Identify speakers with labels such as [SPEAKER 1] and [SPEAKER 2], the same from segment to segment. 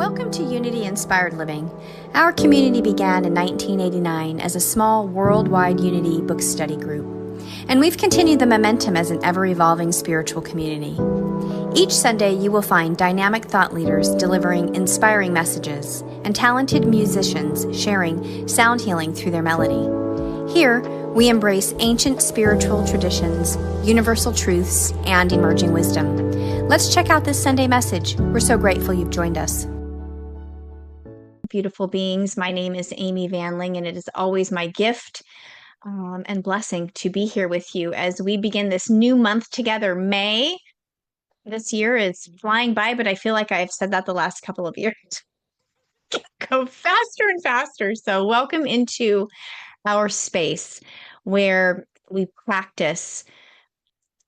[SPEAKER 1] Welcome to Unity Inspired Living. Our community began in 1989 as a small worldwide Unity book study group, and we've continued the momentum as an ever-evolving spiritual community. Each Sunday, you will find dynamic thought leaders delivering inspiring messages and talented musicians sharing sound healing through their melody. Here, we embrace ancient spiritual traditions, universal truths, and emerging wisdom. Let's check out this Sunday message. We're so grateful you've joined us. Beautiful beings, my name is Amy Vanling, and it is always my gift and blessing to be here with you as we begin this new month together. May this year is flying by, but I feel like I've said that the last couple of years. Go faster and faster. So welcome into our space where we practice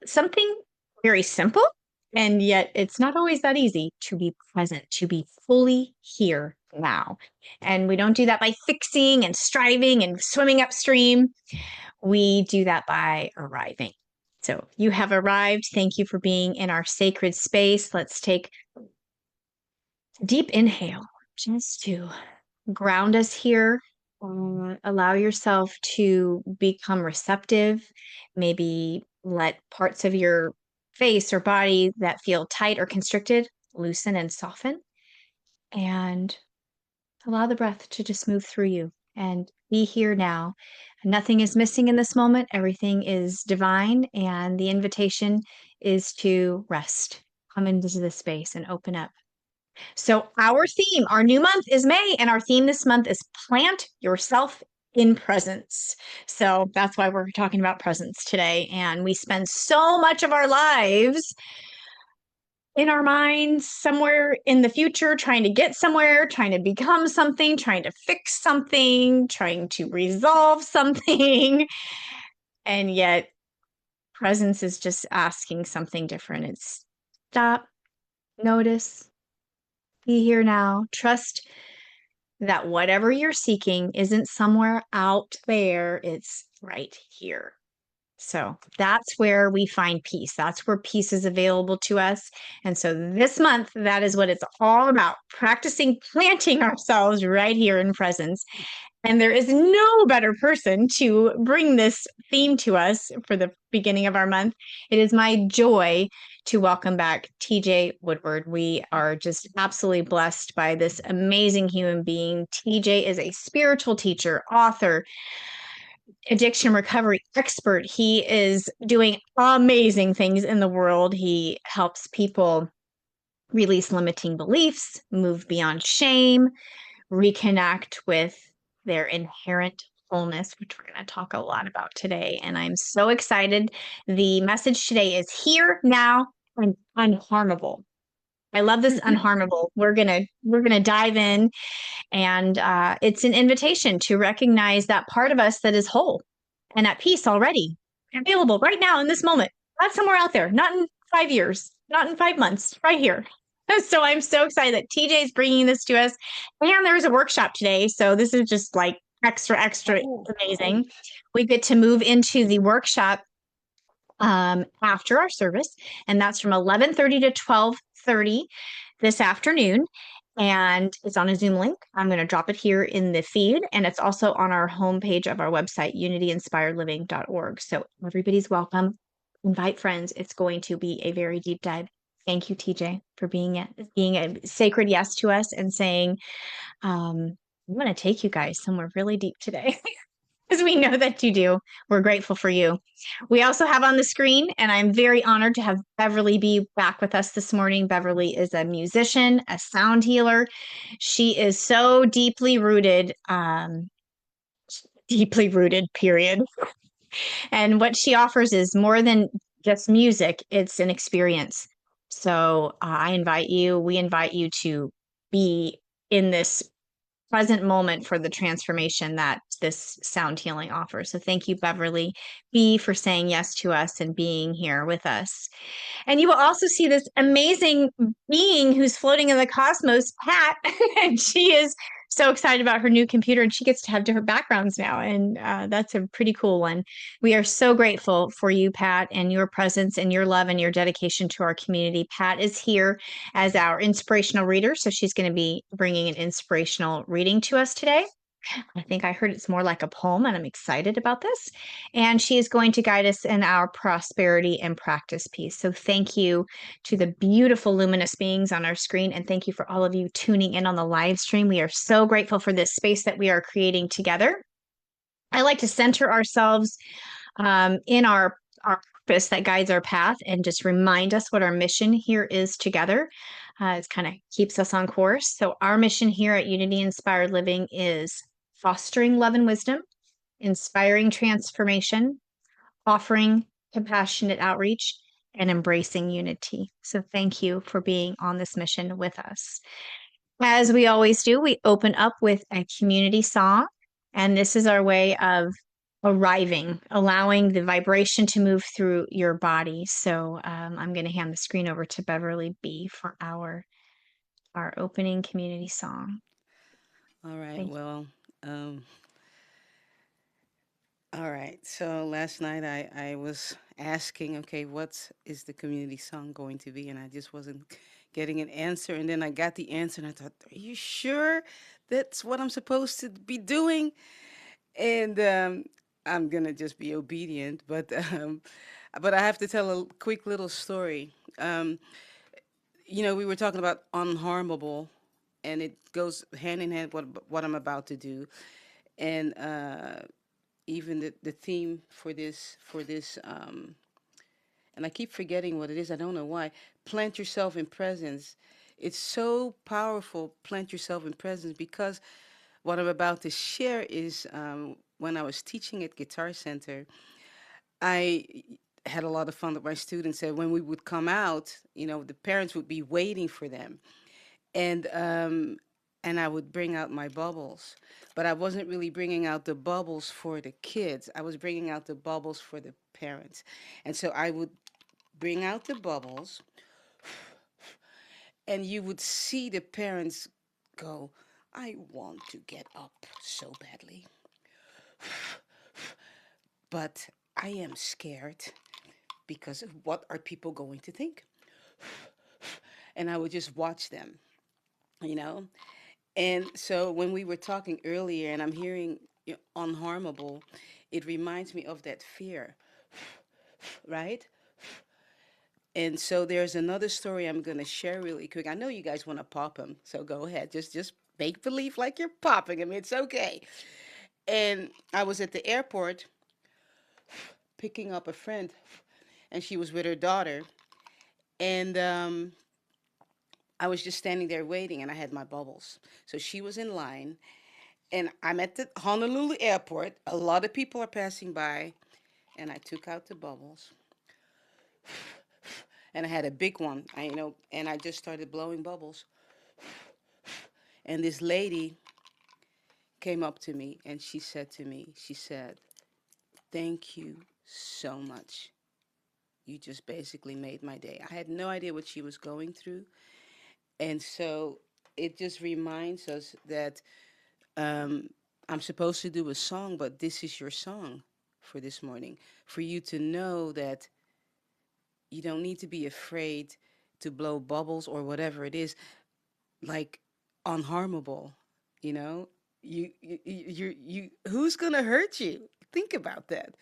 [SPEAKER 1] something very simple, and yet it's not always that easy to be present, to be fully here now. And we don't do that by fixing and striving and swimming upstream. We do that by arriving. So you have arrived. Thank you for being in our sacred space. Let's take a deep inhale just to ground us here. Allow yourself to become receptive. Maybe let parts of your face or body that feel tight or constricted loosen and soften. And allow the breath to just move through you and be here now. Nothing is missing in this moment. Everything is divine. And the invitation is to rest. Come into this space and open up. So our theme, our new month is May, and our theme this month is plant yourself in presence. So that's why we're talking about presence today. And we spend so much of our lives in our minds somewhere in the future, trying to get somewhere, trying to become something, trying to fix something, trying to resolve something. And yet presence is just asking something different. It's stop, notice, be here now. Trust that whatever you're seeking isn't somewhere out there, it's right here. So that's where we find peace. That's where peace is available to us. And so this month, that is what it's all about, practicing planting ourselves right here in presence. And there is no better person to bring this theme to us for the beginning of our month. It is my joy to welcome back TJ Woodward. We are just absolutely blessed by this amazing human being. TJ is a spiritual teacher, author, addiction recovery expert. He is doing amazing things in the world. He helps people release limiting beliefs, move beyond shame, reconnect with their inherent wholeness, which we're going to talk a lot about today. And I'm so excited. The message today is here, now, and unharmable. I love this unharmable. We're gonna dive in, and it's an invitation to recognize that part of us that is whole and at peace already, available right now in this moment, not somewhere out there, not in 5 years, not in 5 months, right here. So I'm so excited that TJ is bringing this to us. And there's a workshop today. So this is just like extra amazing. We get to move into the workshop after our service. And that's from 11:30 to 12:30 this afternoon. And it's on a Zoom link. I'm going to drop it here in the feed. And it's also on our homepage of our website, unityinspiredliving.org. So everybody's welcome. Invite friends. It's going to be a very deep dive. Thank you, TJ, for being a sacred yes to us and saying, I'm going to take you guys somewhere really deep today. Because we know that you do. We're grateful for you. We also have on the screen, and I'm very honored to have Beverly be back with us this morning. Beverly is a musician, a sound healer. She is so deeply rooted, period. And what she offers is more than just music. It's an experience. So we invite you to be in this present moment for the transformation that this sound healing offers. So thank you, Beverly B, for saying yes to us and being here with us. And you will also see this amazing being who's floating in the cosmos, Pat, and she is so excited about her new computer, and she gets to have different backgrounds now. And that's a pretty cool one. We are so grateful for you, Pat, and your presence and your love and your dedication to our community. Pat is here as our inspirational reader. So she's going to be bringing an inspirational reading to us today. I think I heard it's more like a poem, and I'm excited about this. And she is going to guide us in our prosperity and practice piece. So thank you to the beautiful luminous beings on our screen. And thank you for all of you tuning in on the live stream. We are so grateful for this space that we are creating together. I like to center ourselves in our purpose that guides our path and just remind us what our mission here is together. It kind of keeps us on course. So, our mission here at Unity Inspired Living is fostering love and wisdom, inspiring transformation, offering compassionate outreach, and embracing unity. So, thank you for being on this mission with us. As we always do, we open up with a community song, and this is our way of arriving, allowing the vibration to move through your body. So I'm going to hand the screen over to Beverly B for our opening community song.
[SPEAKER 2] All right.
[SPEAKER 1] Thank you.
[SPEAKER 2] Well, um, all right. So last night I was asking, okay, what is the community song going to be? And I just wasn't getting an answer. And then I got the answer and I thought, are you sure that's what I'm supposed to be doing? And I'm going to just be obedient. But I have to tell a quick little story. Um, we were talking about unharmable, and it goes hand in hand what I'm about to do. And even the theme for this and I keep forgetting what it is. I don't know why. Plant yourself in presence. It's so powerful. Plant yourself in presence because what I'm about to share is when I was teaching at Guitar Center, I had a lot of fun with my students. And when we would come out, the parents would be waiting for them, and I would bring out my bubbles, but I wasn't really bringing out the bubbles for the kids. I was bringing out the bubbles for the parents, and so I would bring out the bubbles, and you would see the parents go, "I want to get up so badly, but I am scared because of what are people going to think?" And I would just watch them, you know. And so when we were talking earlier, and I'm hearing unharmable, it reminds me of that fear, right? And so there's another story I'm going to share really quick. I know you guys want to pop them, so go ahead. Just make believe like you're popping them. It's okay. And I was at the airport picking up a friend, and she was with her daughter. And I was just standing there waiting, and I had my bubbles. So she was in line, and I'm at the Honolulu airport. A lot of people are passing by, and I took out the bubbles, and I had a big one. And I just started blowing bubbles. And this lady came up to me, and she said to me, she said, "Thank you so much. You just basically made my day." I had no idea what she was going through, and so it just reminds us that um, I'm supposed to do a song, but this is your song for this morning. For you to know that you don't need to be afraid to blow bubbles or whatever it is, like unharmable, you know? Who's gonna hurt you? Think about that,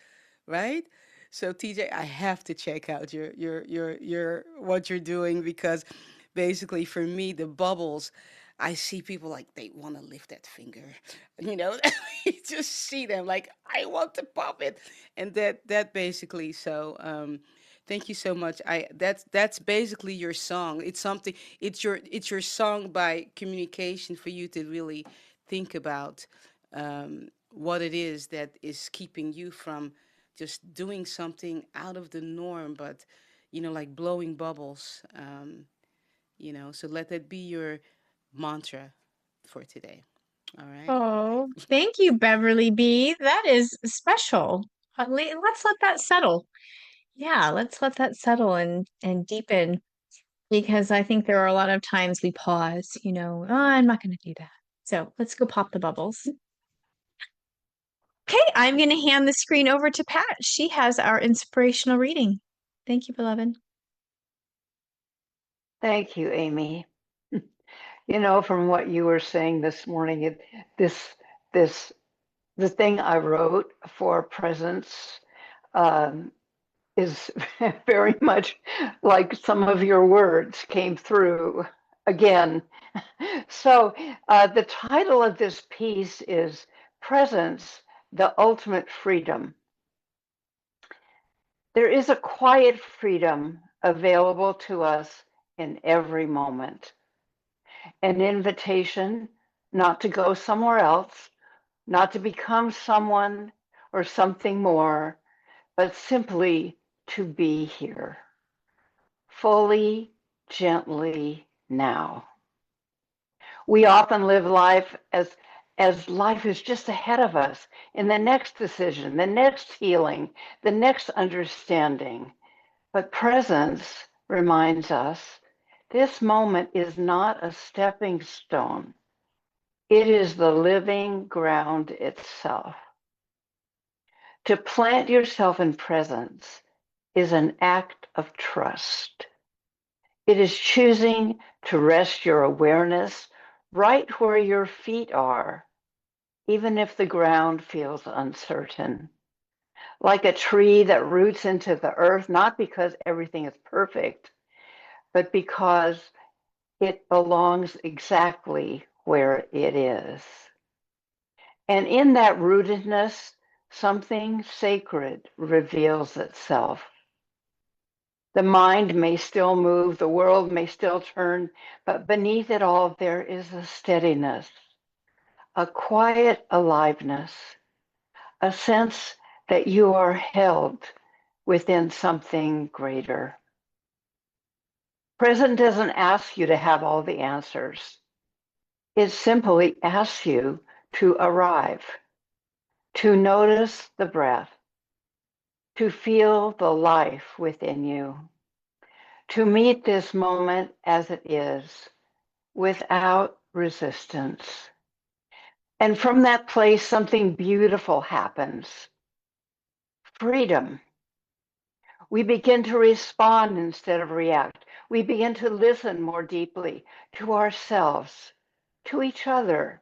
[SPEAKER 2] right? So TJ, I have to check out your what you're doing because basically for me the bubbles, I see people like they want to lift that finger, you know. You just see them like I want to pop it, and that basically. So thank you so much. That's basically your song. It's something. It's your song by communication for you to really think about what it is that is keeping you from just doing something out of the norm, but like blowing bubbles. So let that be your mantra for today. All right.
[SPEAKER 1] Oh, thank you, Beverly B. That is special. Let's let that settle. Yeah, let's let that settle and deepen because I think there are a lot of times we pause, oh, I'm not going to do that. So let's go pop the bubbles. Okay, I'm going to hand the screen over to Pat. She has our inspirational reading. Thank you, beloved.
[SPEAKER 3] Thank you, Amy. From what you were saying this morning, this the thing I wrote for presence um, is very much like some of your words came through again. So the title of this piece is Presence, the Ultimate Freedom. There is a quiet freedom available to us in every moment. An invitation not to go somewhere else, not to become someone or something more, but simply to be here, fully, gently now. We often live life as life is just ahead of us in the next decision, the next healing, the next understanding. But presence reminds us this moment is not a stepping stone. It is the living ground itself. To plant yourself in presence is an act of trust. It is choosing to rest your awareness right where your feet are, even if the ground feels uncertain. Like a tree that roots into the earth, not because everything is perfect, but because it belongs exactly where it is. And in that rootedness, something sacred reveals itself. The mind may still move, the world may still turn, but beneath it all, there is a steadiness, a quiet aliveness, a sense that you are held within something greater. Present doesn't ask you to have all the answers. It simply asks you to arrive, to notice the breath, to feel the life within you, to meet this moment as it is, without resistance. And from that place, something beautiful happens. Freedom. We begin to respond instead of react. We begin to listen more deeply to ourselves, to each other,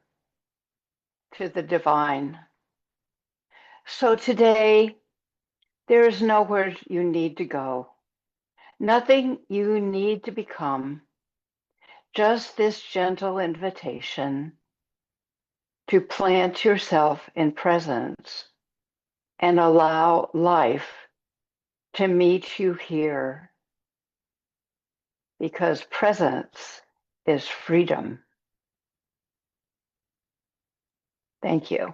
[SPEAKER 3] to the divine. So today, there is nowhere you need to go, nothing you need to become, just this gentle invitation to plant yourself in presence and allow life to meet you here, because presence is freedom. Thank you.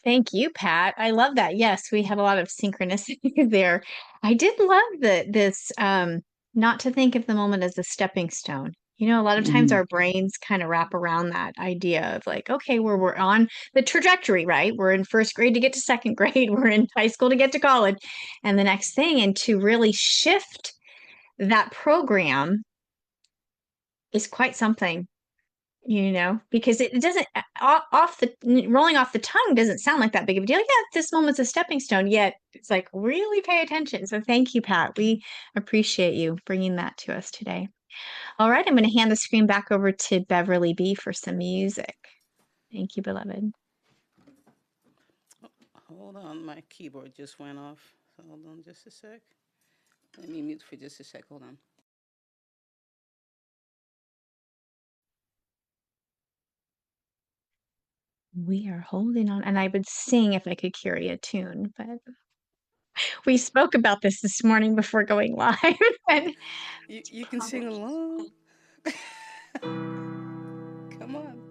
[SPEAKER 1] Thank you, Pat. I love that. Yes, we have a lot of synchronicity there. I did love this not to think of the moment as a stepping stone. A lot of times
[SPEAKER 3] Mhm.
[SPEAKER 1] our brains kind of wrap around that idea of like, okay, we're on the trajectory, right? We're in first grade to get to second grade, we're in high school to get to college, and the next thing, and to really shift that program is quite something, because it doesn't off the rolling off the tongue doesn't sound like that big of a deal. Yeah, this moment's a stepping stone, yet it's like really pay attention. So thank you, Pat. We appreciate you bringing that to us today. All right, I'm going to hand the screen back over to Beverly B for some music. Thank you, beloved.
[SPEAKER 2] Hold on, my keyboard just went off. Hold on just a sec. Let me mute for just a sec. Hold on.
[SPEAKER 1] We are holding on, and I would sing if I could carry a tune, but we spoke about this morning before going live. And
[SPEAKER 2] You can sing along. Come on.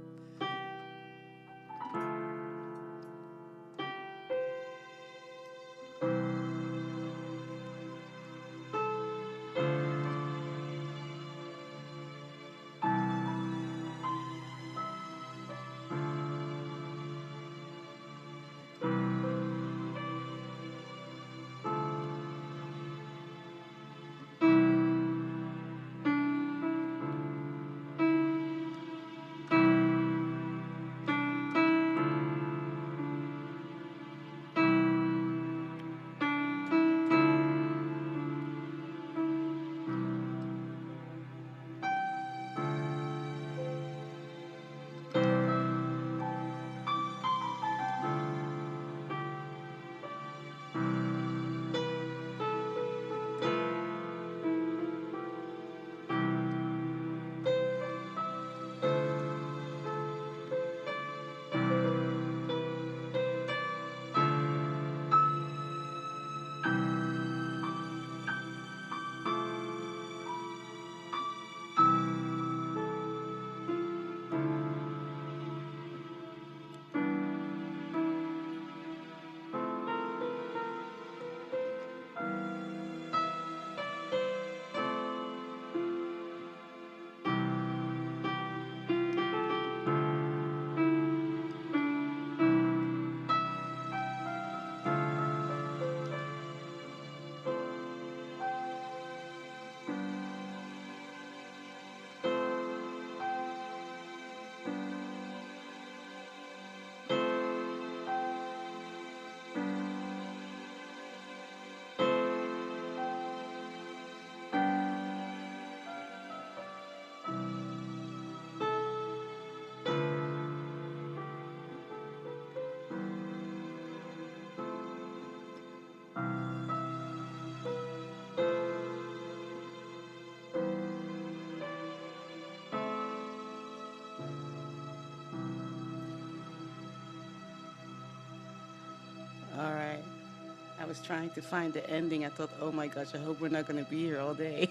[SPEAKER 2] I was trying to find the ending. I thought, oh my gosh, I hope we're not going to be here all day.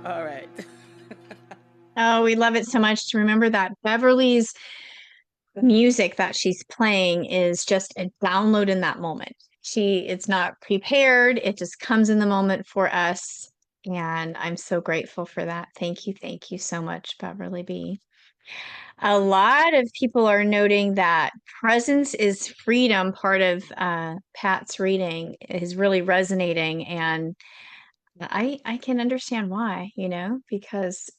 [SPEAKER 2] All right.
[SPEAKER 1] Oh, we love it so much to remember that Beverly's music that she's playing is just a download in that moment. It's not prepared, it just comes in the moment for us. And I'm so grateful for that. Thank you so much, Beverly B. A lot of people are noting that presence is freedom, part of Pat's reading is really resonating. And I can understand why, because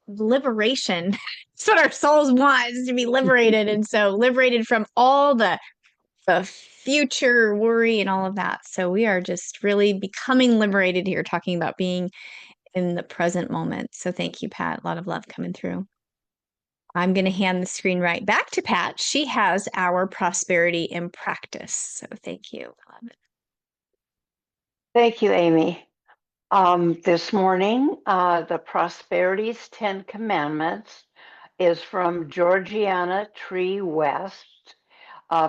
[SPEAKER 1] liberation. It's what our souls want, is to be liberated. And so liberated from all the future worry and all of that. So we are just really becoming liberated here, talking about being in the present moment. So thank you, Pat. A lot of love coming through. I'm going to hand the screen right back to Pat. She has our prosperity in practice. So thank you.
[SPEAKER 3] Thank you, Amy. This morning, the Prosperities 10 Commandments is from Georgiana Tree West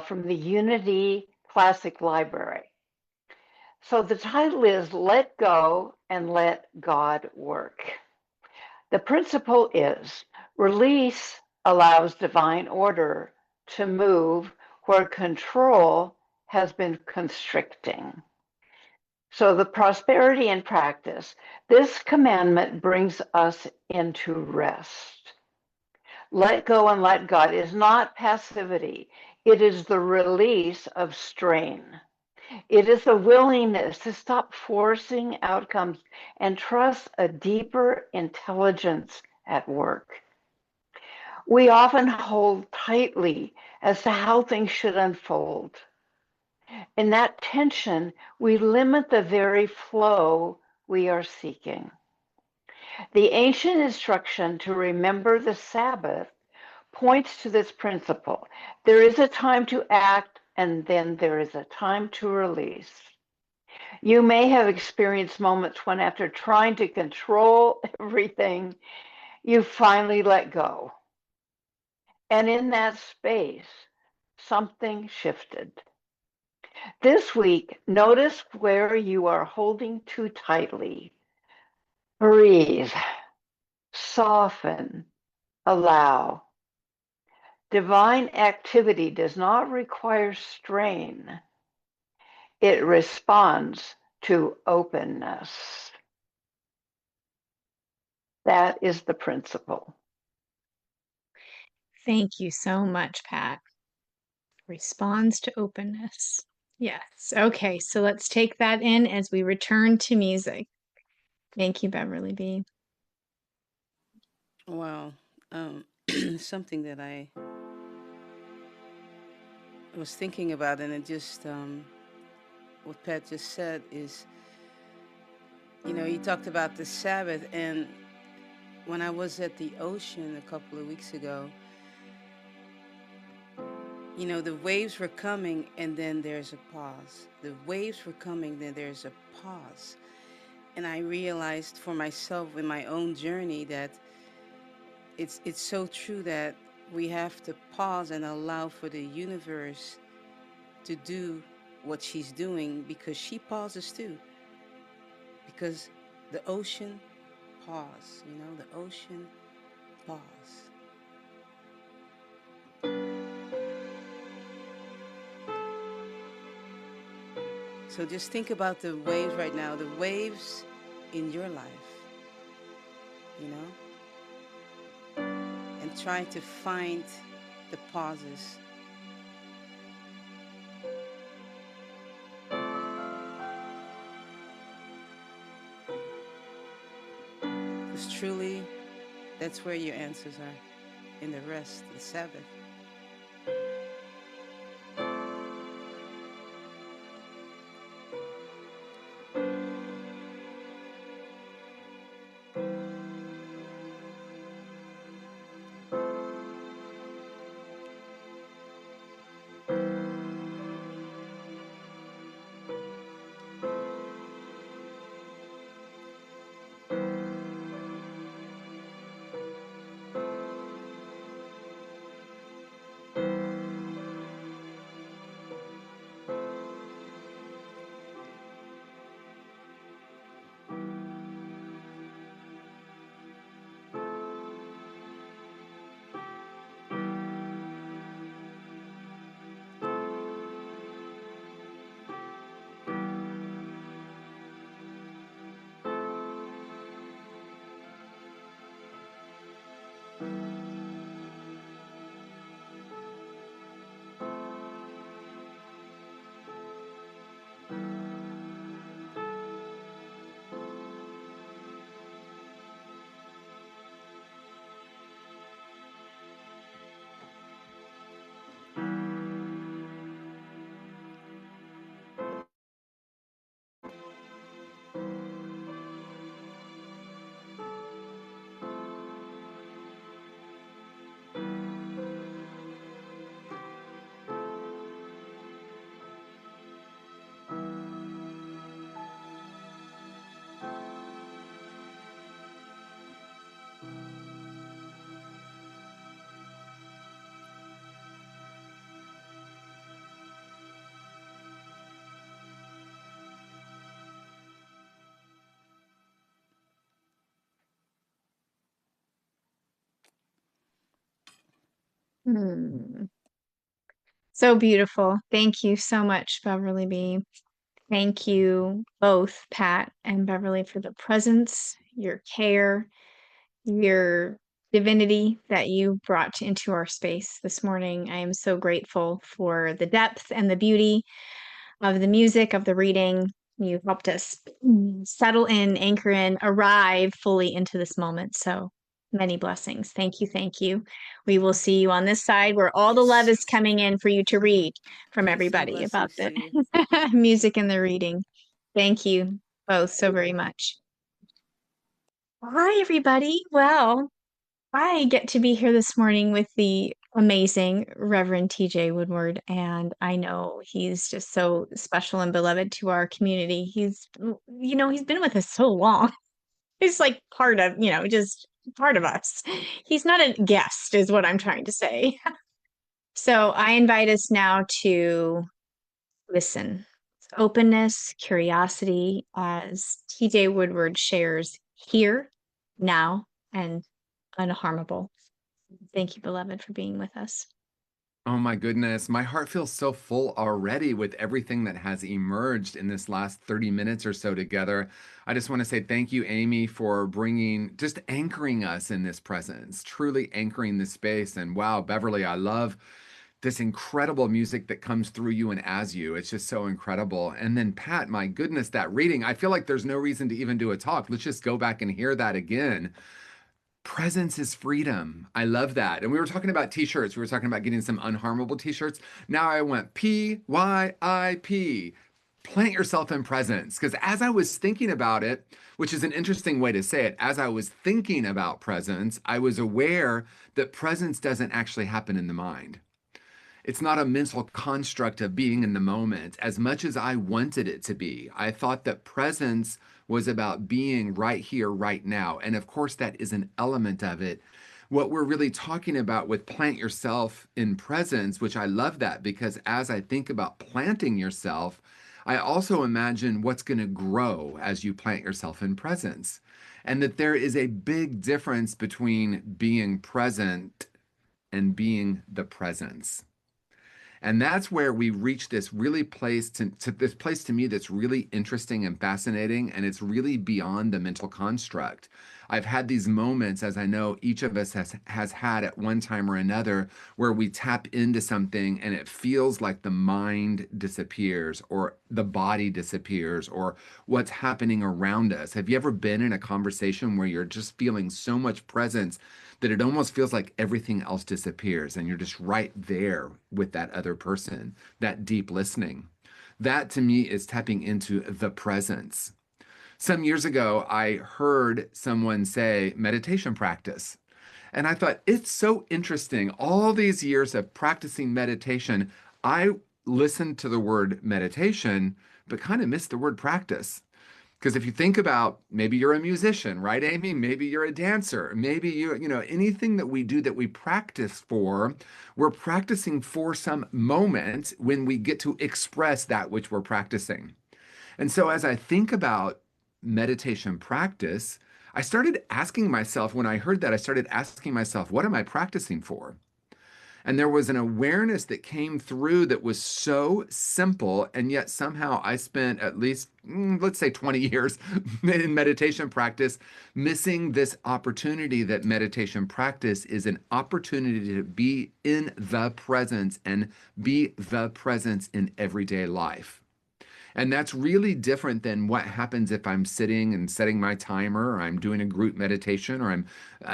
[SPEAKER 3] from the Unity Classic Library. So the title is Let Go and Let God Work. The principle is release allows divine order to move where control has been constricting. So the prosperity in practice, this commandment brings us into rest. Let go and let God is not passivity. It is the release of strain. It is the willingness to stop forcing outcomes and trust a deeper intelligence at work. We often hold tightly as to how things should unfold. In that tension, we limit the very flow we are seeking. The ancient instruction to remember the Sabbath points to this principle. There is a time to act, and then there is a time to release. You may have experienced moments when, after trying to control everything, you finally let go. And in that space, something shifted. This week, notice where you are holding too tightly. Breathe, soften, allow. Divine activity does not require strain, it responds to openness. That is the principle.
[SPEAKER 1] Thank you so much, Pat. Responds to openness. Yes. Okay. So let's take that in as we return to music. Thank you, Beverly B.
[SPEAKER 2] Wow. Something that I was thinking about, and it just, what Pat just said is, he talked about the Sabbath. And when I was at the ocean a couple of weeks ago, the waves were coming, and then there's a pause. The waves were coming, then there's a pause. And I realized for myself in my own journey that it's so true that we have to pause and allow for the universe to do what she's doing, because she pauses too. Because the ocean pause, the ocean pause. So just think about the waves right now, the waves in your life, you know, and try to find the pauses. Because truly, that's where your answers are, in the rest, the Sabbath.
[SPEAKER 1] Hmm. So beautiful. Thank you so much, Beverly B. Thank you both, Pat and Beverly, for the presence, your care, your divinity that you brought into our space this morning. I am so grateful for the depth and the beauty of the music, of the reading. You helped us settle in, anchor in, arrive fully into this moment. So many blessings. Thank you. Thank you. We will see you on this side where all the love
[SPEAKER 2] Yes.
[SPEAKER 1] is coming in for you to read from
[SPEAKER 2] Peace and
[SPEAKER 1] everybody about
[SPEAKER 2] blessings
[SPEAKER 1] the
[SPEAKER 2] to you.
[SPEAKER 1] music and the reading. Thank you both so very much. Hi, everybody. Well, I get to be here this morning with the amazing Reverend TJ Woodward, and I know he's just so special and beloved to our community. He's been with us so long. He's like part of, just part of us. He's not a guest, is what I'm trying to say. So I invite us now to listen. Openness, curiosity, as TJ Woodward shares here, now, and unharmable. Thank you, beloved, for being with us.
[SPEAKER 4] Oh my goodness, my heart feels so full already with everything that has emerged in this last 30 minutes or so together. I just want to say thank you, Amy, for just anchoring us in this presence, truly anchoring this space. And wow, Beverly, I love this incredible music that comes through you and as you. It's just so incredible. And then, Pat, my goodness, that reading, I feel like there's no reason to even do a talk. Let's just go back and hear that again. Presence is freedom. I love that. And we were talking about t-shirts. We were talking about getting some unharmable t-shirts. Now I went PYIP. Plant yourself in presence. Because as I was thinking about it, which is an interesting way to say it, as I was thinking about presence, I was aware that presence doesn't actually happen in the mind. It's not a mental construct of being in the moment as much as I wanted it to be. I thought that presence was about being right here, right now. And of course, that is an element of it. What we're really talking about with plant yourself in presence, which I love that because as I think about planting yourself, I also imagine what's going to grow as you plant yourself in presence. And that there is a big difference between being present and being the presence. And that's where we reach this really to this place to me that's really interesting and fascinating. And it's really beyond the mental construct. I've had these moments, as I know each of us has had at one time or another, where we tap into something and it feels like the mind disappears or the body disappears or what's happening around us. Have you ever been in a conversation where you're just feeling so much presence that it almost feels like everything else disappears and you're just right there with that other person, that deep listening? That to me is tapping into the presence. Some years ago, I heard someone say meditation practice. And I thought, it's so interesting. All these years of practicing meditation, I listened to the word meditation, but kind of missed the word practice. Because if you think about maybe you're a musician, right, Amy? Maybe you're a dancer. Maybe anything that we do that we practice for, we're practicing for some moment when we get to express that which we're practicing. And so as I think about meditation practice, I started asking myself, when I heard that, I started asking myself, what am I practicing for? And there was an awareness that came through that was so simple. And yet somehow I spent at least, let's say 20 years in meditation practice, missing this opportunity that meditation practice is an opportunity to be in the presence and be the presence in everyday life. And that's really different than what happens if I'm sitting and setting my timer, or I'm doing a group meditation, or I'm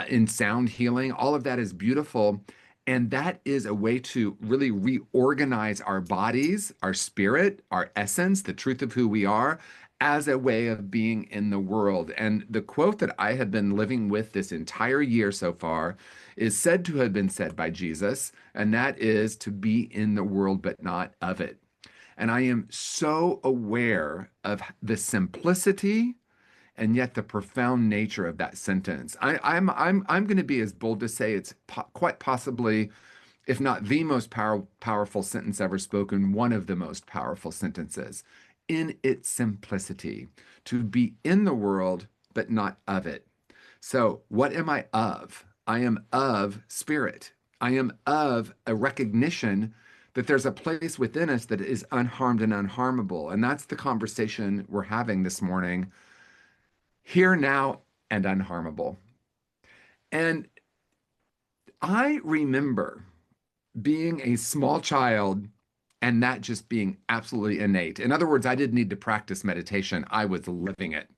[SPEAKER 4] in sound healing. All of that is beautiful. And that is a way to really reorganize our bodies, our spirit, our essence, the truth of who we are, as a way of being in the world. And the quote that I have been living with this entire year so far is said to have been said by Jesus, and that is to be in the world, but not of it. And I am so aware of the simplicity and yet the profound nature of that sentence. I'm going to be as bold to say it's quite possibly, if not the most powerful sentence ever spoken, one of the most powerful sentences in its simplicity, to be in the world, but not of it. So, what am I of? I am of spirit. I am of a recognition that there's a place within us that is unharmed and unharmable. And that's the conversation we're having this morning, here, now, and unharmable. And I remember being a small child and that just being absolutely innate. In other words, I didn't need to practice meditation, I was living it.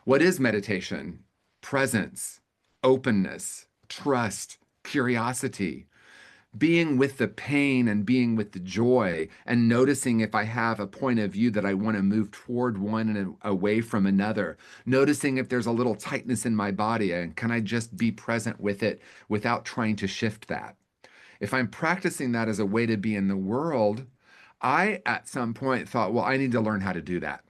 [SPEAKER 4] What is meditation? Presence, openness, trust, curiosity, being with the pain and being with the joy, and noticing if I have a point of view that I want to move toward one and away from another, noticing if there's a little tightness in my body and can I just be present with it without trying to shift that. If I'm practicing that as a way to be in the world, I at some point thought, well, I need to learn how to do that.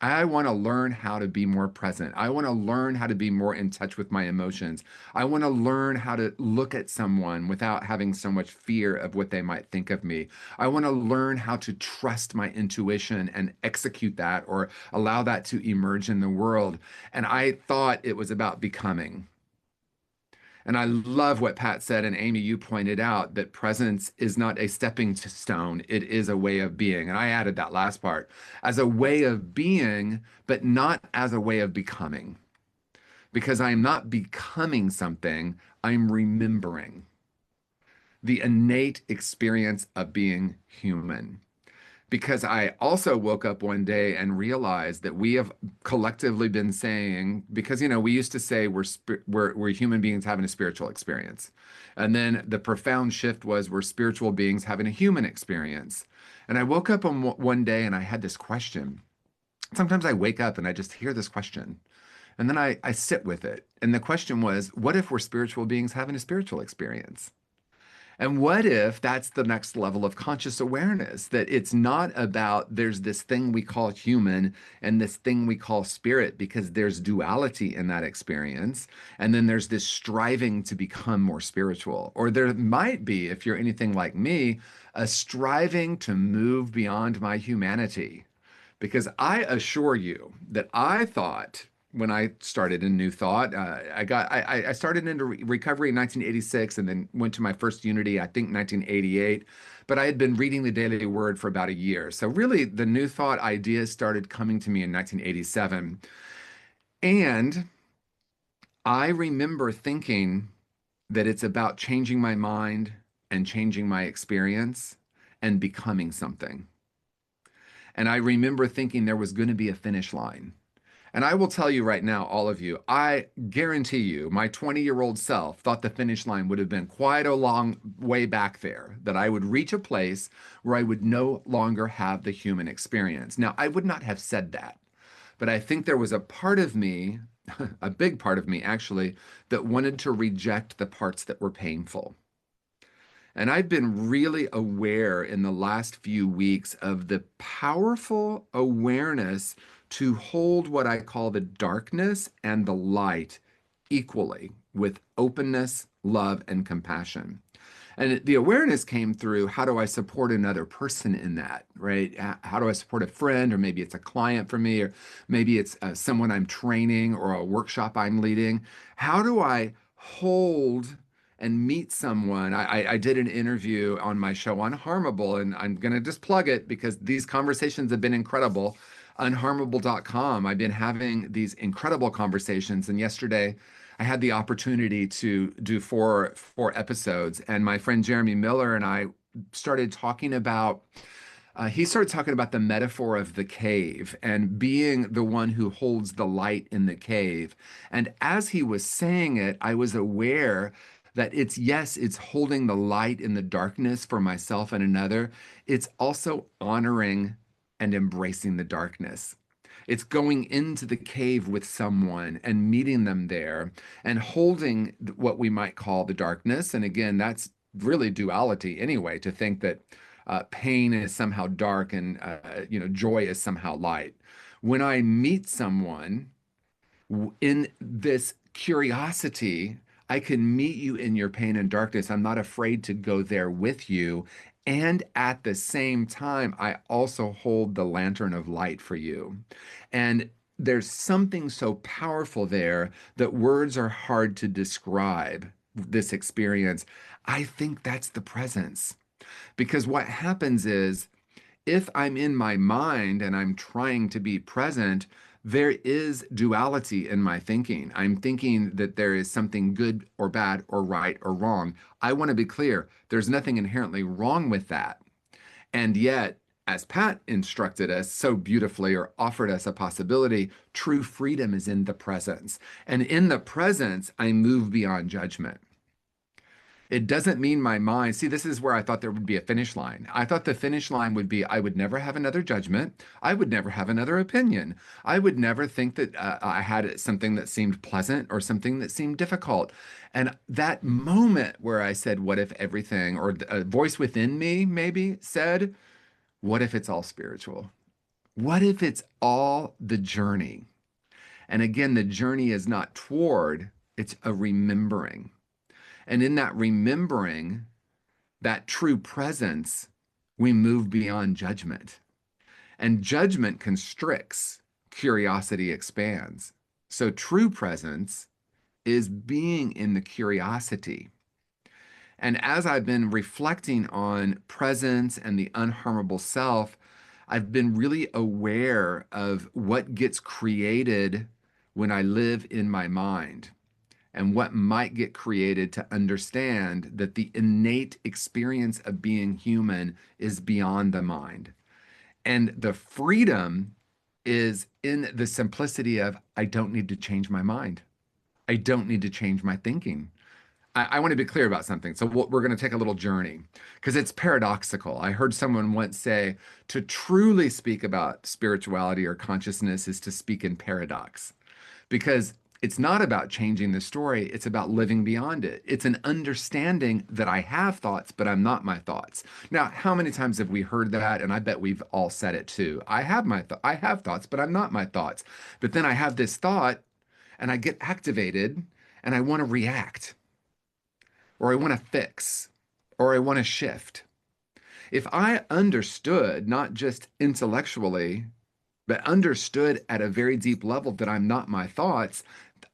[SPEAKER 4] I want to learn how to be more present. I want to learn how to be more in touch with my emotions. I want to learn how to look at someone without having so much fear of what they might think of me. I want to learn how to trust my intuition and execute that or allow that to emerge in the world. And I thought it was about becoming. And I love what Pat said, and Amy, you pointed out that presence is not a stepping stone, it is a way of being. And I added that last part as a way of being, but not as a way of becoming. Because I'm not becoming something, I'm remembering the innate experience of being human. Because I also woke up one day and realized that we have collectively been saying, because we used to say we're human beings having a spiritual experience, and then the profound shift was we're spiritual beings having a human experience. And I woke up on one day and I had this question. Sometimes I wake up and I just hear this question, and then I sit with it. And the question was, what if we're spiritual beings having a spiritual experience? And what if that's the next level of conscious awareness? That it's not about there's this thing we call human and this thing we call spirit, because there's duality in that experience. And then there's this striving to become more spiritual. Or there might be, if you're anything like me, a striving to move beyond my humanity. Because I assure you that I thought when I started in New Thought, I started into recovery in 1986 and then went to my first unity, I think 1988. But I had been reading the Daily Word for about a year. So really the New Thought ideas started coming to me in 1987. And I remember thinking that it's about changing my mind and changing my experience and becoming something. And I remember thinking there was going to be a finish line. And I will tell you right now, all of you, I guarantee you, my 20-year-old self thought the finish line would have been quite a long way back there, that I would reach a place where I would no longer have the human experience. Now, I would not have said that, but I think there was a part of me, a big part of me actually, that wanted to reject the parts that were painful. And I've been really aware in the last few weeks of the powerful awareness to hold what I call the darkness and the light equally with openness, love, and compassion. And the awareness came through, how do I support another person in that, right? How do I support a friend, or maybe it's a client for me, or maybe it's someone I'm training or a workshop I'm leading. How do I hold and meet someone? I did an interview on my show Unharmable, and I'm going to just plug it because these conversations have been incredible. Unharmable.com. I've been having these incredible conversations, and yesterday I had the opportunity to do four episodes, and my friend Jeremy Miller and I started talking about. He started talking about the metaphor of the cave and being the one who holds the light in the cave. And as he was saying it, I was aware that yes, it's holding the light in the darkness for myself and another. It's also honoring and embracing the darkness. It's going into the cave with someone and meeting them there and holding what we might call the darkness. And again, that's really duality anyway, to think that pain is somehow dark and joy is somehow light. When I meet someone in this curiosity, I can meet you in your pain and darkness. I'm not afraid to go there with you. And at the same time, I also hold the lantern of light for you. And there's something so powerful there that words are hard to describe this experience, I think that's the presence. Because what happens is, if I'm in my mind and I'm trying to be present, there is duality in my thinking. I'm thinking that there is something good or bad or right or wrong. I want to be clear, there's nothing inherently wrong with that. And yet, as Pat instructed us so beautifully or offered us a possibility, true freedom is in the presence. And in the presence, I move beyond judgment. It doesn't mean my mind. See, this is where I thought there would be a finish line. I thought the finish line would be I would never have another judgment. I would never have another opinion. I would never think that I had something that seemed pleasant or something that seemed difficult. And that moment where I said, what if everything, or a voice within me maybe said, what if it's all spiritual? What if it's all the journey? And again, the journey is not toward, it's a remembering. And in that remembering, that true presence, we move beyond judgment. And judgment constricts, curiosity expands. So true presence is being in the curiosity. And as I've been reflecting on presence and the unharmable self, I've been really aware of what gets created when I live in my mind and what might get created to understand that the innate experience of being human is beyond the mind. And the freedom is in the simplicity of I don't need to change my mind. I don't need to change my thinking. I want to be clear about something. So we're going to take a little journey because it's paradoxical. I heard someone once say to truly speak about spirituality or consciousness is to speak in paradox because it's not about changing the story. It's about living beyond it. It's an understanding that I have thoughts, but I'm not my thoughts. Now, how many times have we heard that? And I bet we've all said it too. I have thoughts, but I'm not my thoughts. But then I have this thought and I get activated and I want to react or I want to fix or I want to shift. If I understood, not just intellectually, but understood at a very deep level that I'm not my thoughts,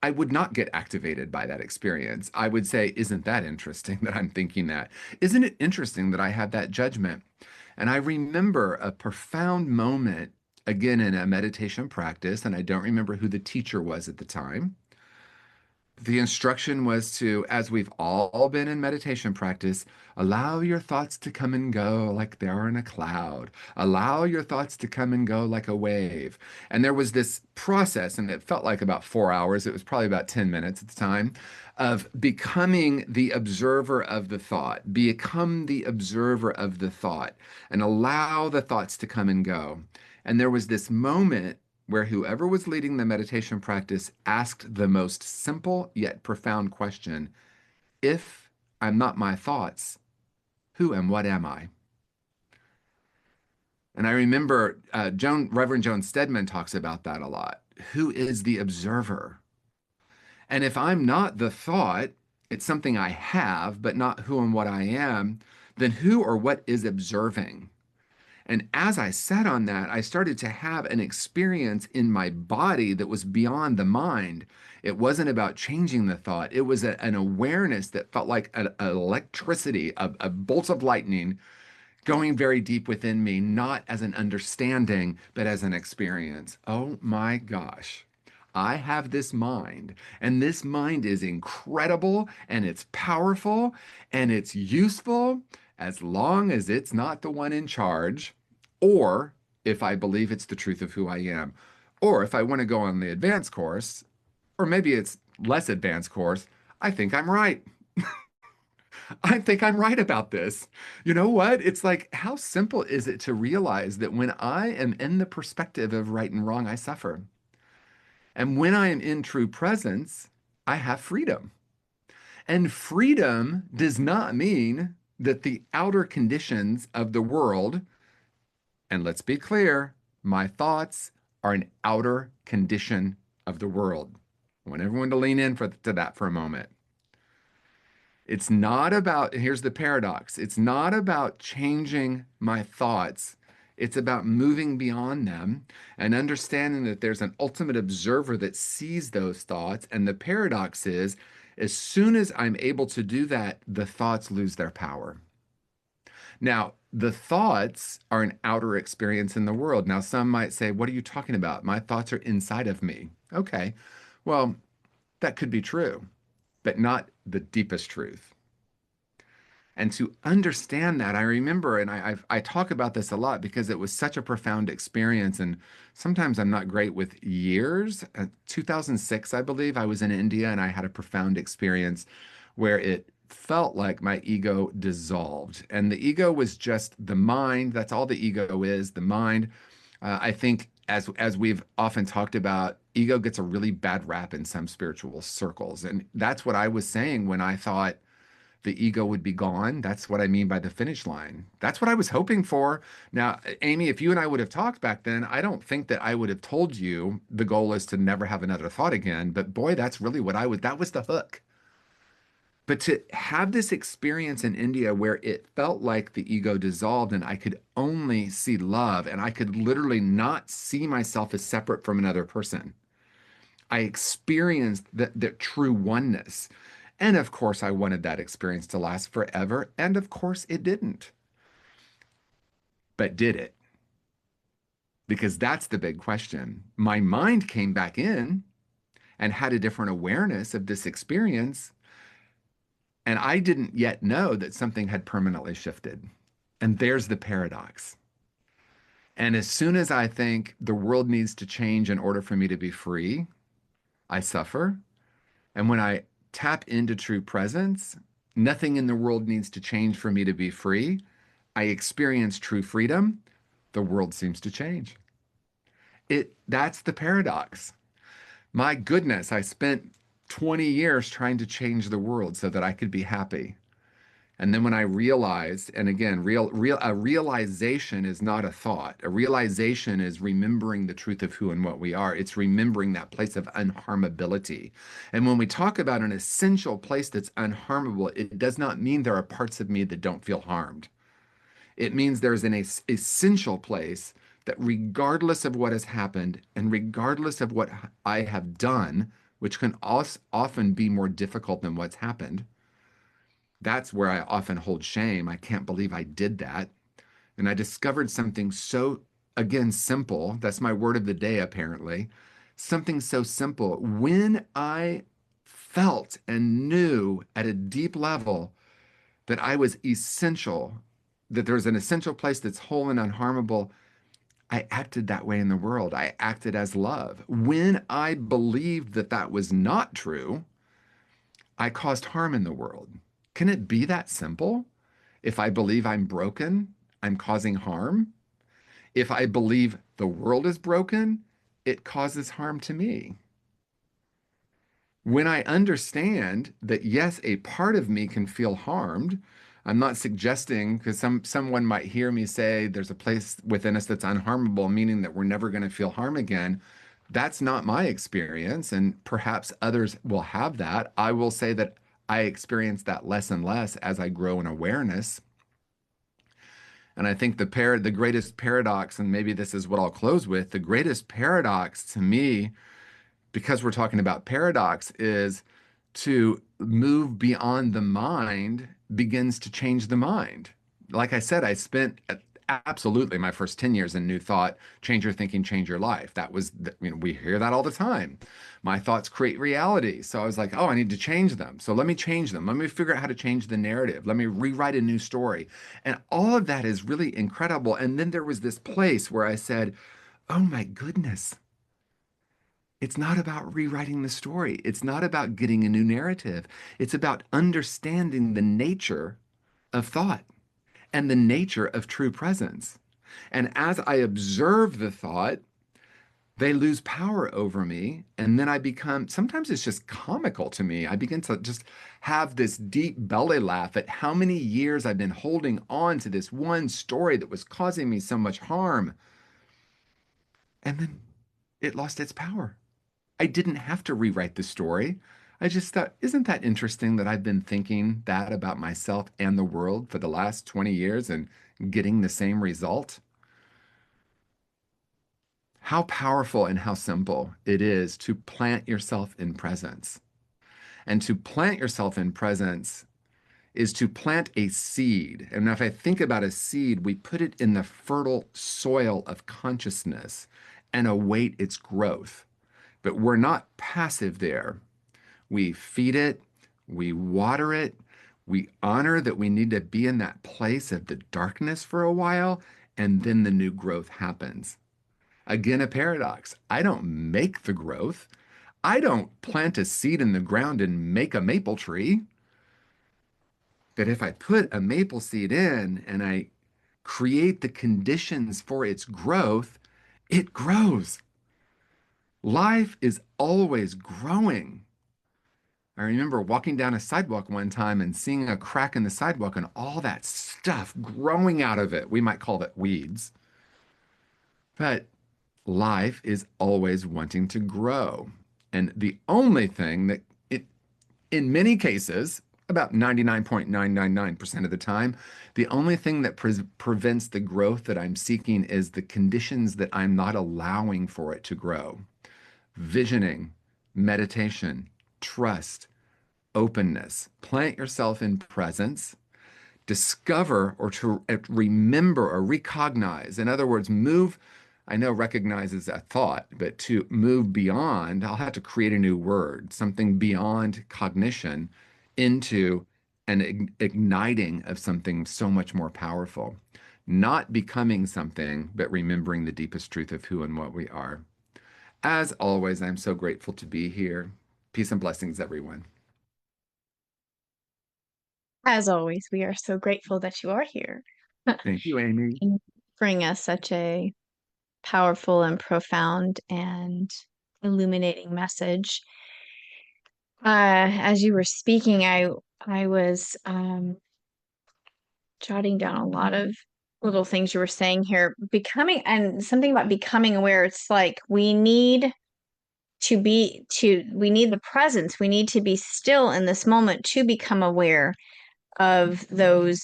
[SPEAKER 4] I would not get activated by that experience. I would say, isn't that interesting that I'm thinking that? Isn't it interesting that I have that judgment? And I remember a profound moment, again, in a meditation practice, and I don't remember who the teacher was at the time. The instruction was to, as we've all been in meditation practice, allow your thoughts to come and go like they are in a cloud. Allow your thoughts to come and go like a wave. And there was this process, and it felt like about 4 hours. It was probably about 10 minutes at the time, of becoming the observer of the thought. Become the observer of the thought and allow the thoughts to come and go. And there was this moment where whoever was leading the meditation practice asked the most simple yet profound question: if I'm not my thoughts, who and what am I? And I remember Reverend Joan Stedman talks about that a lot. Who is the observer? And if I'm not the thought, it's something I have, but not who and what I am, then who or what is observing? And as I sat on that, I started to have an experience in my body that was beyond the mind. It wasn't about changing the thought. It was an awareness that felt like an electricity, a bolt of lightning going very deep within me, not as an understanding, but as an experience. Oh my gosh. I have this mind, and this mind is incredible, and it's powerful, and it's useful as long as it's not the one in charge, or if I believe it's the truth of who I am, or if I want to go on the advanced course, or maybe it's less advanced course, I think I'm right. I think I'm right about this. You know what? It's like, how simple is it to realize that when I am in the perspective of right and wrong, I suffer. And when I am in true presence, I have freedom. And freedom does not mean that the outer conditions of the world, and let's be clear, my thoughts are an outer condition of the world. I want everyone to lean in to that for a moment. It's not about, and here's the paradox, it's not about changing my thoughts. It's about moving beyond them and understanding that there's an ultimate observer that sees those thoughts. And the paradox is, As soon as I'm able to do that, the thoughts lose their power. Now, the thoughts are an outer experience in the world. Now, some might say, what are you talking about? My thoughts are inside of me. Okay, well, that could be true, but not the deepest truth. And to understand that, I remember, and I talk about this a lot because it was such a profound experience. And sometimes I'm not great with years. 2006, I believe, I was in India and I had a profound experience where it felt like my ego dissolved. And the ego was just the mind. That's all the ego is, the mind. I think, as we've often talked about, ego gets a really bad rap in some spiritual circles. And that's what I was saying when I thought the ego would be gone. That's what I mean by the finish line. That's what I was hoping for. Now, Amy, if you and I would have talked back then, I don't think that I would have told you the goal is to never have another thought again. But boy, that's really what that was the hook. But to have this experience in India where it felt like the ego dissolved and I could only see love and I could literally not see myself as separate from another person. I experienced the true oneness. And of course, I wanted that experience to last forever. And of course, it didn't. But did it? Because that's the big question. My mind came back in and had a different awareness of this experience. And I didn't yet know that something had permanently shifted. And there's the paradox. And as soon as I think the world needs to change in order for me to be free, I suffer. And when I tap into true presence, nothing in the world needs to change for me to be free. I experience true freedom. The world seems to change. That's the paradox. My goodness, I spent 20 years trying to change the world so that I could be happy. And then when I realized, and again, a realization is not a thought. A realization is remembering the truth of who and what we are. It's remembering that place of unharmability. And when we talk about an essential place that's unharmable, it does not mean there are parts of me that don't feel harmed. It means there's an essential place that regardless of what has happened and regardless of what I have done, which can often be more difficult than what's happened, that's where I often hold shame. I can't believe I did that. And I discovered something so, again, simple. That's my word of the day, apparently. Something so simple. When I felt and knew at a deep level that I was essential, that there's an essential place that's whole and unharmable, I acted that way in the world. I acted as love. When I believed that that was not true, I caused harm in the world. Can it be that simple? If I believe I'm broken, I'm causing harm. If I believe the world is broken, it causes harm to me. When I understand that, yes, a part of me can feel harmed, I'm not suggesting, because someone might hear me say there's a place within us that's unharmable, meaning that we're never going to feel harm again. That's not my experience, and perhaps others will have that. I will say that I experience that less and less as I grow in awareness. And I think the greatest paradox, and maybe this is what I'll close with, the greatest paradox to me, because we're talking about paradox, is to move beyond the mind begins to change the mind. Like I said, I spent absolutely my first 10 years in New Thought, change your thinking, change your life. That was, we hear that all the time. My thoughts create reality. So I was like, oh, I need to change them. So let me change them. Let me figure out how to change the narrative. Let me rewrite a new story. And all of that is really incredible. And then there was this place where I said, oh my goodness, it's not about rewriting the story. It's not about getting a new narrative. It's about understanding the nature of thought and the nature of true presence. And as I observe the thought, they lose power over me. And then I become, sometimes it's just comical to me. I begin to just have this deep belly laugh at how many years I've been holding on to this one story that was causing me so much harm. And then it lost its power. I didn't have to rewrite the story. I just thought, isn't that interesting that I've been thinking that about myself and the world for the last 20 years and getting the same result? How powerful and how simple it is to plant yourself in presence. And to plant yourself in presence is to plant a seed. And if I think about a seed, we put it in the fertile soil of consciousness and await its growth. But we're not passive there. We feed it, we water it, we honor that we need to be in that place of the darkness for a while, and then the new growth happens. Again, a paradox. I don't make the growth. I don't plant a seed in the ground and make a maple tree. But if I put a maple seed in and I create the conditions for its growth, it grows. Life is always growing. I remember walking down a sidewalk one time and seeing a crack in the sidewalk and all that stuff growing out of it. We might call it weeds. But life is always wanting to grow. And the only thing that in many cases, about 99.999% of the time, the only thing that prevents the growth that I'm seeking is the conditions that I'm not allowing for it to grow. Visioning, meditation, trust, openness. Plant yourself in presence, discover or to remember or recognize. In other words, move. I know recognize is a thought, but to move beyond, I'll have to create a new word, something beyond cognition into an igniting of something so much more powerful. Not becoming something, but remembering the deepest truth of who and what we are. As always, I'm so grateful to be here. Peace and blessings, everyone.
[SPEAKER 1] As always, we are so grateful that you are here.
[SPEAKER 4] Thank you, Amy.
[SPEAKER 1] And bring us such a powerful and profound and illuminating message. As you were speaking, I was jotting down a lot of little things you were saying here. Becoming and something about becoming aware. It's like we need we need the presence. We need to be still in this moment to become aware of those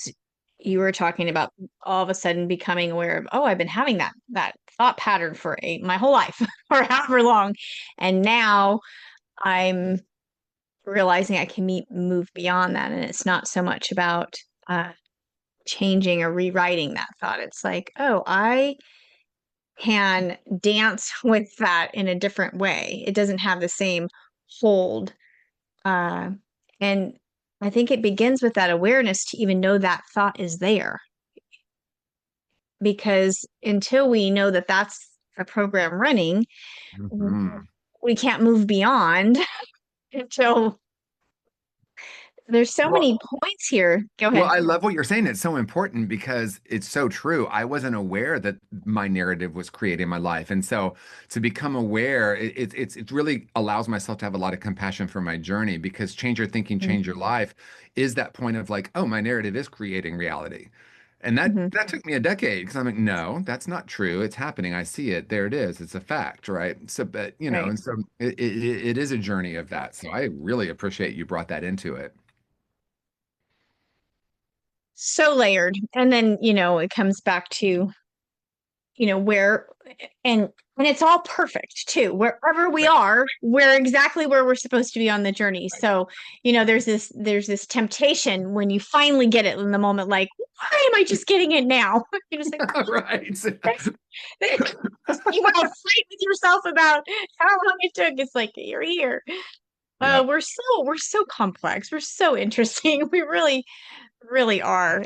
[SPEAKER 1] you were talking about, all of a sudden becoming aware of, oh, I've been having that thought pattern for my whole life or however long. And now I'm realizing I can move beyond that. And it's not so much about changing or rewriting that thought. It's like, oh, I can dance with that in a different way. It doesn't have the same hold. And I think it begins with that awareness to even know that thought is there. Because until we know that that's a program running,
[SPEAKER 4] Mhm.
[SPEAKER 1] we can't move beyond until there's so
[SPEAKER 4] Well,
[SPEAKER 1] many points here. Go
[SPEAKER 4] Well,
[SPEAKER 1] ahead.
[SPEAKER 4] I love what you're saying. It's so important because it's so true. I wasn't aware that my narrative was creating my life. And so to become aware, it really allows myself to have a lot of compassion for my journey because change your thinking, change your life is that point of like, oh, my narrative is creating reality. And
[SPEAKER 1] Mm-hmm.
[SPEAKER 4] that took me a decade because I'm like, no, that's not true. It's happening. I see it. There it is. It's a fact, right? So, but
[SPEAKER 1] Right.
[SPEAKER 4] and so it is a journey of that. So I really appreciate you brought that into it.
[SPEAKER 1] So layered. And then, it comes back to, where and and it's all perfect too. Wherever we
[SPEAKER 4] Right.
[SPEAKER 1] are, we're exactly where we're supposed to be on the journey. So, there's this temptation when you finally get it in the moment, like, why am I just getting it now? You're just like,
[SPEAKER 4] Right.
[SPEAKER 1] you want to fight with yourself about how long it took. It's like you're here.
[SPEAKER 4] Yep.
[SPEAKER 1] We're so complex. We're so interesting. We really, really are.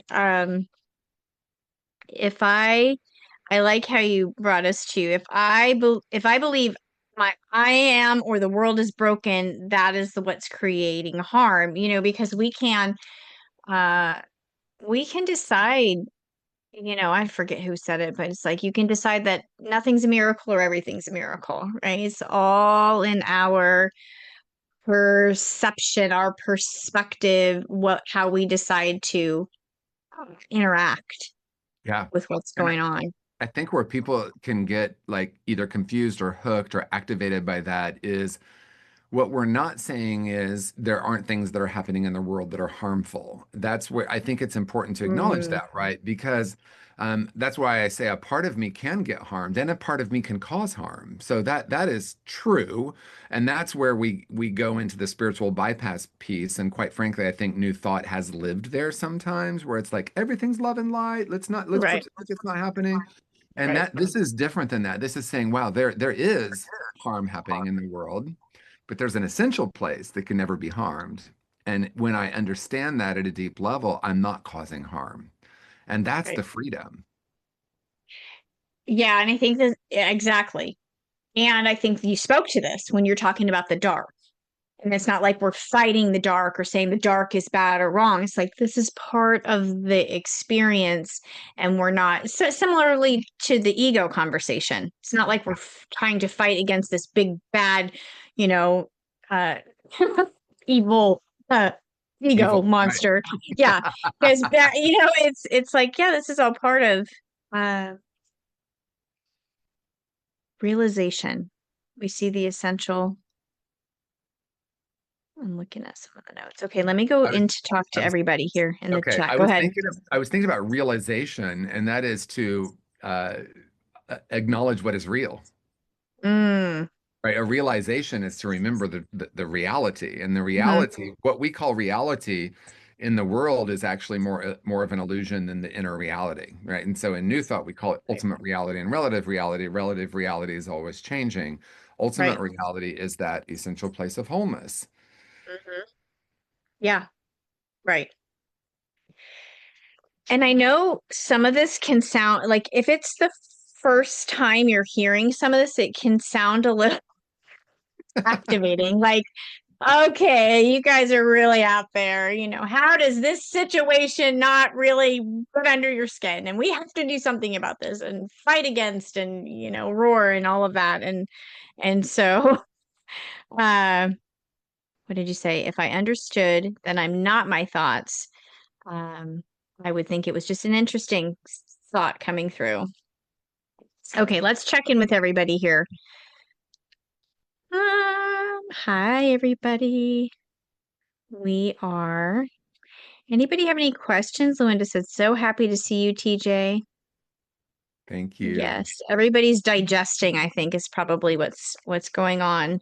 [SPEAKER 1] If I like how you brought us to if I believe my I am or the world is broken, that is what's creating harm, because uh we can decide, I forget who said it, but it's like you can decide that nothing's a miracle or everything's a miracle, right? It's all in our perception, our perspective, how we decide to interact
[SPEAKER 4] Yeah.
[SPEAKER 1] with what's
[SPEAKER 4] And
[SPEAKER 1] going on.
[SPEAKER 4] I think where people can get like either confused or hooked or activated by that is What we're not saying is there aren't things that are happening in the world that are harmful. That's where I think it's important to acknowledge
[SPEAKER 1] Mm,
[SPEAKER 4] that, right? Because that's why I say a part of me can get harmed and a part of me can cause harm. So that is true. And that's where we go into the spiritual bypass piece. And quite frankly, I think New Thought has lived there sometimes where it's like everything's love and light. Let's
[SPEAKER 1] right,
[SPEAKER 4] pretend like it's not happening. And
[SPEAKER 1] right,
[SPEAKER 4] that this is different than that. This is saying, wow, there is harm happening in the world, but there's an essential place that can never be harmed. And when I understand that at a deep level, I'm not causing harm. And that's
[SPEAKER 1] right.
[SPEAKER 4] the freedom.
[SPEAKER 1] Yeah, and I think that yeah, exactly. And I think you spoke to this when you're talking about the dark. And it's not like we're fighting the dark or saying the dark is bad or wrong. It's like this is part of the experience, and we're not so similarly to the ego conversation. It's not like we're trying to fight against this big bad, you know, uh evil ego
[SPEAKER 4] Evil, right?
[SPEAKER 1] monster. Yeah. Because that, it's like, yeah, this is all part of uh realization. We see the essential. I'm looking at some of the notes. Okay, let me go
[SPEAKER 4] I was,
[SPEAKER 1] in to talk
[SPEAKER 4] I
[SPEAKER 1] to
[SPEAKER 4] was
[SPEAKER 1] everybody here in the
[SPEAKER 4] okay.
[SPEAKER 1] chat. Go ahead.
[SPEAKER 4] I was thinking about realization, and that is to acknowledge what is real.
[SPEAKER 1] Mm,
[SPEAKER 4] Right, a realization is to remember the reality, and the
[SPEAKER 1] hmm.
[SPEAKER 4] reality, what we call reality in the world, is actually more of an illusion than the inner reality, right? And so in New Thought, we call it
[SPEAKER 1] Right.
[SPEAKER 4] ultimate reality and relative reality. Relative reality is always changing. Ultimate
[SPEAKER 1] Right.
[SPEAKER 4] reality is that essential place of wholeness.
[SPEAKER 1] Hmm. Yeah, right. And I know some of this can sound like if it's the first time you're hearing some of this, it can sound a little activating. Like, okay, you guys are really out there. How does this situation not really get under your skin? And we have to do something about this and fight against and, roar and all of that. And so, uh, what did you say? If I understood, then I'm not my thoughts. Um, I would think it was just an interesting thought coming through. Okay, let's check in with everybody here. Hi, everybody. We are. Anybody have any questions? Lucinda said, so happy to see you, TJ.
[SPEAKER 4] Thank you.
[SPEAKER 1] Yes, everybody's digesting, I think, is probably what's going on.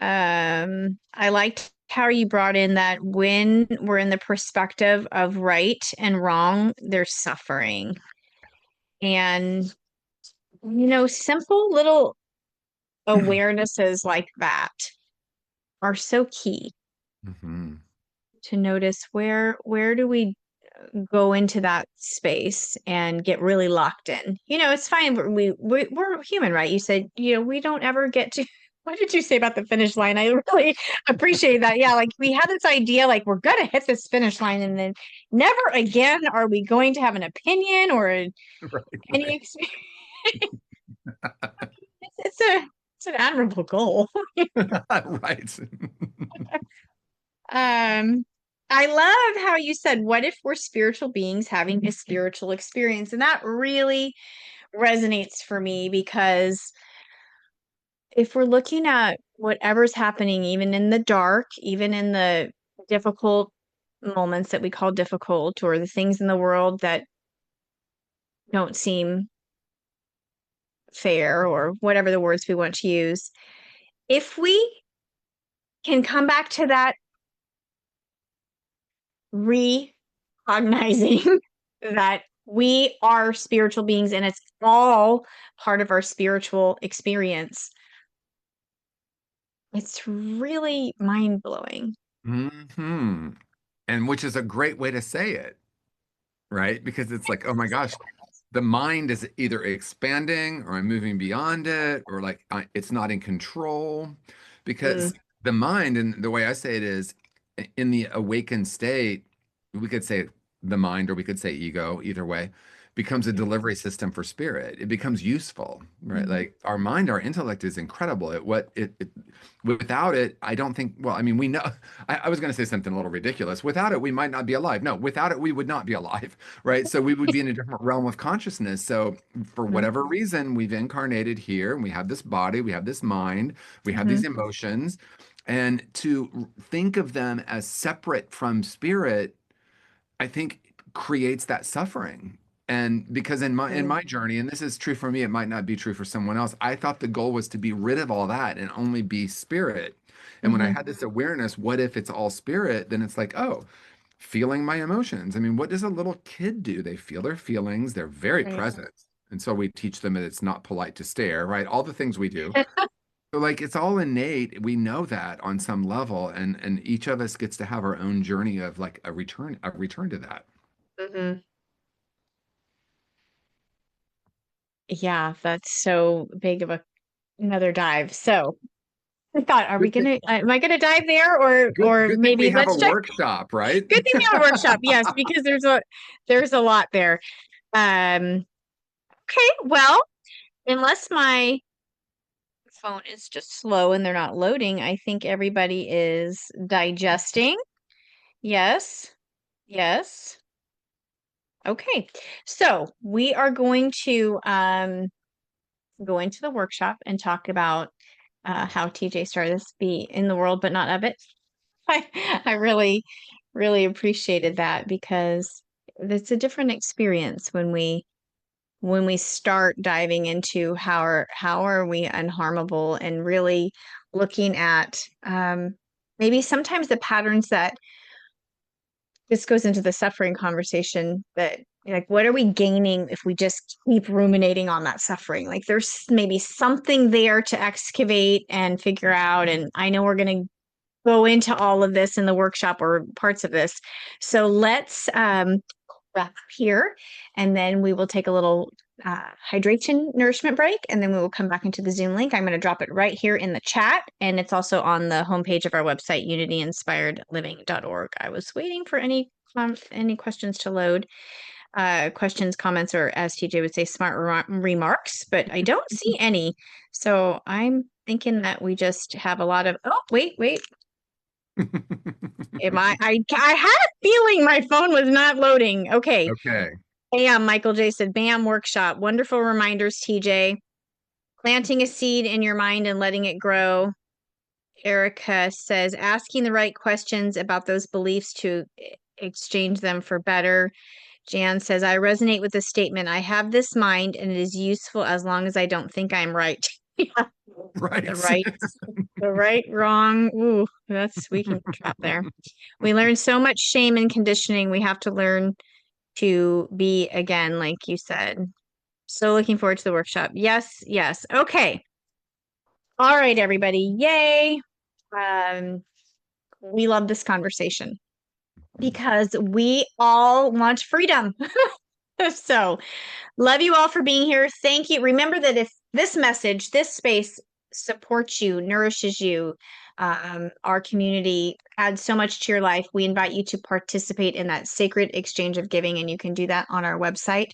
[SPEAKER 1] I liked how you brought in that when we're in the perspective of right and wrong, there's suffering. And, simple little awarenesses like that are so key
[SPEAKER 4] Mhm.
[SPEAKER 1] to notice where do we go into that space and get really locked in. It's fine. We're human, right? You said, we don't ever get to. What did you say about the finish line? I really appreciate that. Yeah, like we had this idea, like we're gonna hit this finish line, and then never again are we going to have an opinion or
[SPEAKER 4] Right,
[SPEAKER 1] any
[SPEAKER 4] right.
[SPEAKER 1] experience. It's an admirable goal.
[SPEAKER 4] Right.
[SPEAKER 1] Um, I love how you said, what if we're spiritual beings having a spiritual experience? And that really resonates for me because if we're looking at whatever's happening, even in the dark, even in the difficult moments that we call difficult, or the things in the world that don't seem fair, or whatever the words we want to use, if we can come back to that recognizing that we are spiritual beings and it's all part of our spiritual experience, it's really mind blowing.
[SPEAKER 4] Hmm. And which is a great way to say it, right? Because it's like, oh my gosh, the mind is either expanding or I'm moving beyond it, or like it's not in control.
[SPEAKER 1] Mm,
[SPEAKER 4] Because the mind, and the way I say it is, in the awakened state, we could say the mind or we could say ego, either way. becomes a delivery system for spirit. It becomes useful, right?
[SPEAKER 1] Mhm.
[SPEAKER 4] Like our mind, our intellect is incredible. Without it, I don't think, well, I mean, we know, I was going to say something a little ridiculous. Without it, we might not be alive. No, without it, we would not be alive, right? So we would be in a different realm of consciousness. So for whatever reason, we've incarnated here and we have this body, we have this mind, we have these
[SPEAKER 1] Mhm.
[SPEAKER 4] emotions. And to think of them as separate from spirit, I think creates that suffering. And because in my journey, and this is true for me, it might not be true for someone else. I thought the goal was to be rid of all that and only be spirit. And when I
[SPEAKER 1] Mhm.
[SPEAKER 4] had this awareness, what if it's all spirit? Then it's like, oh, feeling my emotions. I mean, what does a little kid do? They feel their feelings, they're very
[SPEAKER 1] Right.
[SPEAKER 4] present. And so we teach them that it's not polite to stare, right? All the things we do. So like it's all innate. We know that on some level, and each of us gets to have our own journey of like a return to that.
[SPEAKER 1] Mhm. Yeah, that's so big of another dive. So I thought, are we
[SPEAKER 4] Good thing,
[SPEAKER 1] gonna, am I gonna dive there or
[SPEAKER 4] good thing we
[SPEAKER 1] maybe
[SPEAKER 4] have a
[SPEAKER 1] let's check.
[SPEAKER 4] workshop, right?
[SPEAKER 1] Good thing we have a workshop. Yes, because there's a lot there. Um, okay, well, unless my phone is just slow and they're not loading, I think everybody is digesting. Yes. Yes. Okay. So we are going to go into the workshop and talk about how TJ started this be in the world, but not of it. I really, really appreciated that because it's a different experience when we start diving into how are we unharmable and really looking at maybe sometimes the patterns that this goes into the suffering conversation that like what are we gaining if we just keep ruminating on that suffering, like there's maybe something there to excavate and figure out, and I know we're going to go into all of this in the workshop or parts of this. So let's wrap up here and then we will take a little hydration nourishment break and then we will come back into the Zoom link. I'm going to drop it right here in the chat and it's also on the homepage of our website, unityinspiredliving.org. I was waiting for any questions to load, questions, comments, or as TJ would say, smart remarks, but I don't see any. So I'm thinking that we just have a lot of, oh, wait. I had a feeling my phone was not loading. Okay.
[SPEAKER 4] Okay.
[SPEAKER 1] Bam, Michael J said, bam, workshop. Wonderful reminders, TJ. Planting a seed in your mind and letting it grow. Erica says, asking the right questions about those beliefs to exchange them for better. Jan says, I resonate with the statement. I have this mind and it is useful as long as I don't think I'm right. Yeah, the
[SPEAKER 4] Right.
[SPEAKER 1] right, the right, wrong. Ooh, we can trap there. We learn so much shame and conditioning. We have to learn to be again, like you said. So looking forward to the workshop. Yes, yes. Okay. All right, everybody. Yay. Um, we love this conversation because we all want freedom. So love you all for being here. Thank you. Remember that if this message, this space supports you, nourishes you, our community adds so much to your life, we invite you to participate in that sacred exchange of giving. And you can do that on our website.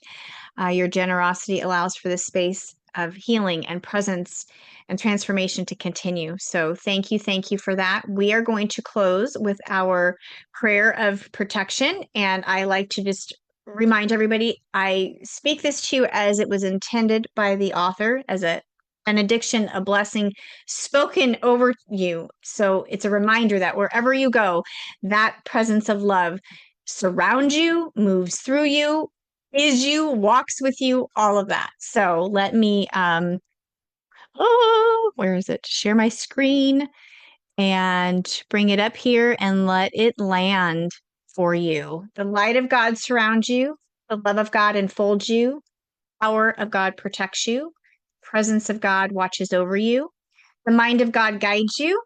[SPEAKER 1] Your generosity allows for the space of healing and presence and transformation to continue. So thank you for that. We are going to close with our prayer of protection. And I like to just remind everybody, I speak this to you as it was intended by the author, as a benediction, a blessing spoken over you. So it's a reminder that wherever you go, that presence of love surrounds you, moves through you, is you, walks with you, all of that. So let me where is it? Share my screen and bring it up here and let it land for you. The light of God surrounds you, the love of God enfolds you, power of God protects you, presence of God watches over you, the mind of God guides you,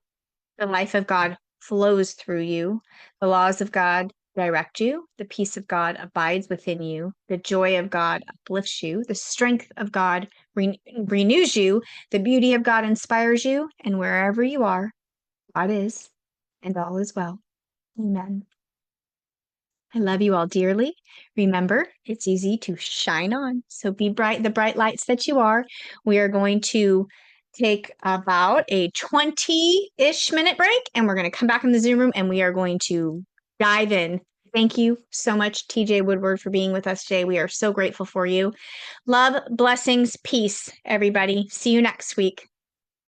[SPEAKER 1] the life of God flows through you. The laws of God direct you. The peace of God abides within you. The joy of God uplifts you. The strength of God renews you. The beauty of God inspires you. And wherever you are, God is, and all is well. Amen. I love you all dearly. Remember, it's easy to shine on. So be bright, the bright lights that you are. We are going to take about a 20-ish minute break, and we're going to come back in the Zoom room and we are going to dive in. Thank you so much, TJ Woodward, for being with us today. We are so grateful for you. Love, blessings, peace, everybody. See you next week.